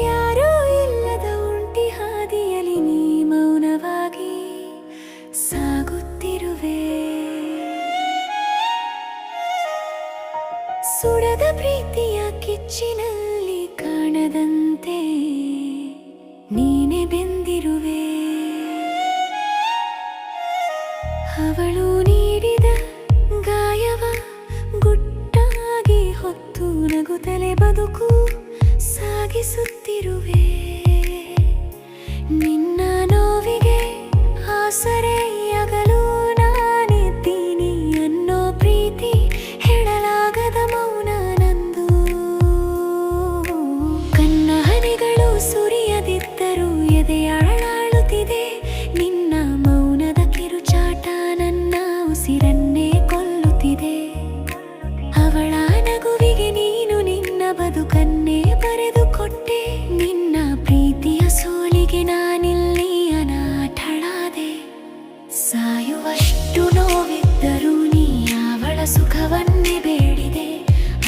ಯಾರೋ ಇಲ್ಲದ ಒಂಟಿ ಹಾದಿಯಲ್ಲಿ ನೀ ಮೌನವಾಗಿ ಸಾಗುತ್ತಿರುವೆ. ಸುಡದ ಪ್ರೀತಿಯ ಕಿಚ್ಚಿನಲ್ಲಿ ಕಾಣದಂತೆ ನೀನೆ ಬೆಂದಿರುವೆ. ಅವಳು ನೀಡಿದ ಗಾಯವ ಗುಟ್ಟಾಗಿ ಹೊತ್ತು ನಗುತ್ತಲೆ ಬದುಕು ಸಾಗಿಸುತ್ತಿರುವೆ. ನಿನ್ನ ನೋವಿಗೆ ಆಸರೆಯಾಗಲು ನಾನಿದ್ದೀನಿ ಅನ್ನೋ ಪ್ರೀತಿ ಹೇಳಲಾಗದ ಮೌನ ನಂದು. ಕಣ್ಣ ಹನಿಗಳು ಸುರಿಯದಿದ್ದರೂ ಎದೆಯಾಳಾಳುತ್ತಿದೆ. ನಿನ್ನ ಮೌನದ ಕಿರುಚಾಟ ನನ್ನ ಉಸಿರನ್ನೇ ಕೊಲ್ಲುತ್ತಿದೆ. ಅವಳ ನಗುವಿಗೆ ನೀನು ನಿನ್ನ ಬದುಕನ್ನೇ ಬರೆದುಕೊಟ್ಟೆ. ನಿನ್ನ ಪ್ರೀತಿಯ ಸೋಲಿಗೆ ನಾನಿಲ್ಲಿ ಅನಾಥಳಾದೆ. ಸಾಯುವಷ್ಟು ನೋವಿದ್ದರೂ ನೀ ಅವಳ ಸುಖವನ್ನೇ ಬೇಡಿದೆ.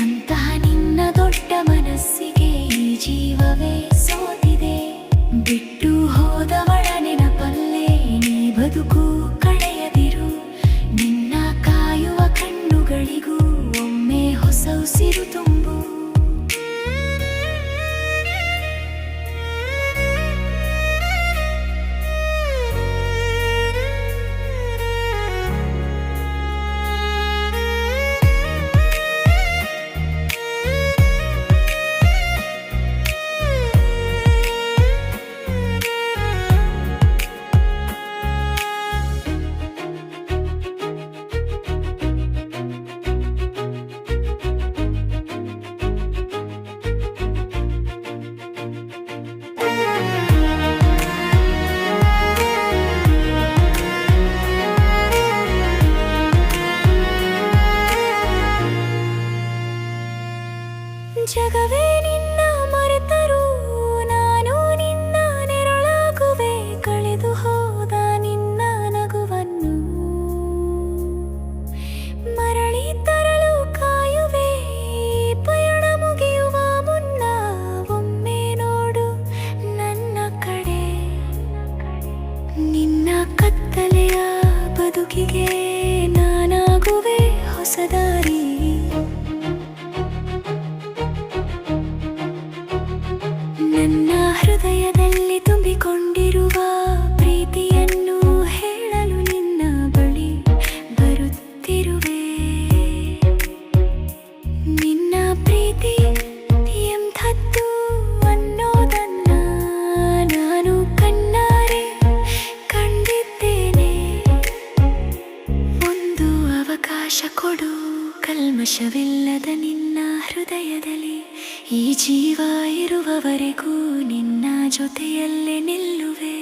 ಅಂತಹ ನಿನ್ನ ದೊಡ್ಡ ಮನಸ್ಸಿಗೆ ಈ ಜೀವವೇ ಸೋತಿದೆ. ಬಿಟ್ಟು ಹೋದವಳ ನೆನಪಲ್ಲೇ ನೀ ಬದುಕು ಕಳೆಯದಿರು. ನಿನ್ನ ಕಾಯುವ ಕಣ್ಣುಗಳಿಗೂ ಒಮ್ಮೆ ಹೊಸ ಉಸಿರು ತುಂಬು. ಜಗವೇ ನಿನ್ನ ಮರೆತರೂ ನಾನು ನಿನ್ನ ನೆರಳಾಗುವೆ. ಕಳೆದು ಹೋದ ನಿನ್ನ ನಗುವನ್ನು ಮರಳಿ ತರಲು ಕಾಯುವೆ. ಪಯಣ ಮುಗಿಯುವ ಮುನ್ನ ಒಮ್ಮೆ ನೋಡು ನನ್ನ ಕಡೆ. ನಿನ್ನ ಕತ್ತಲೆಯ ಬದುಕಿಗೆ ನಾನಾಗುವೆ ಹೊಸ ದಾರಿ. ನನ್ನ ಹೃದಯದಲ್ಲಿ ತುಂಬಿಕೊಂಡಿರುವ ಪ್ರೀತಿಯನ್ನು ಹೇಳಲು ನಿನ್ನ ಬಳಿ ಬರುತ್ತಿರುವೆ. ನಿನ್ನ ಪ್ರೀತಿ ಎಂಥದ್ದು ಅನ್ನೋದನ್ನ ನಾನು ಕಣ್ಣಾರೆ ಕಂಡಿದ್ದೇನೆ. ಒಂದು ಅವಕಾಶ ಕೊಡು ಕಲ್ಮಶವಿಲ್ಲದ ನಿನ್ನ ಹೃದಯದಲ್ಲಿ. ಈ ಜೀವ ಇರುವವರೆಗೂ ನಿನ್ನ ಜೊತೆಯಲ್ಲೇ ನಿಲ್ಲುವೆ.